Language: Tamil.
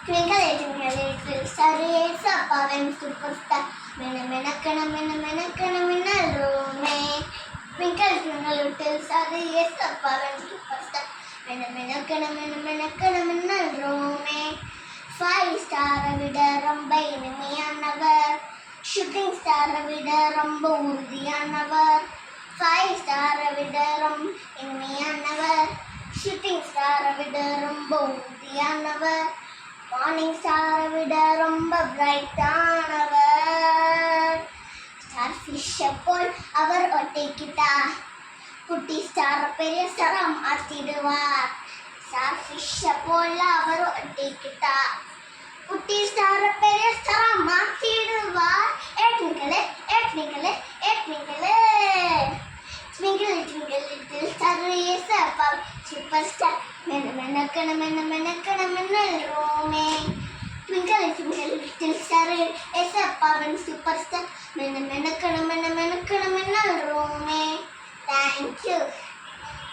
Twinkle, twinkle, little star, yes, Papa, when superstar. Minna, minna, kana, minna, rome. Twinkle, twinkle, little star, yes, Papa, when superstar. Minna, kana, rome. 5 star விட ரொம்ப இனிமையானவர். ஷூட்டிங் ஸ்டாரை விட ரொம்ப உறுதியானவர். 5 star விட ரொம்ப இனிமையானவர். ஷூட்டிங் ஸ்டாரை விட ரொம்ப உறுதியானவர். மார்னிங் ஸ்டாரை விட ரொம்ப பிரைட்டானவர். ஸ்டார் ஃபிஷ்ஷை போல் அவர் ஒட்டிக்கிட்டார். குட்டி ஸ்டாரை பெரிய ஸ்டாரா மாற்றிடுவார். ஸ்டார் ஃபிஷ்ஷை போல் அவர் ஒட்டிக்கிட்டார். குட்டி ஸ்டாரை பெரிய ஸ்டாரா மாற்றிடுவார். ஏட்னிக்கலே ஏட்னிக்கலே ஏட்னிக்கலே. Twinkle, twinkle, little star, yes, Papa, superstar. Minna, rome. Twinkle, twinkle, little star, yes, Papa, superstar. Minna, rome. Thank you.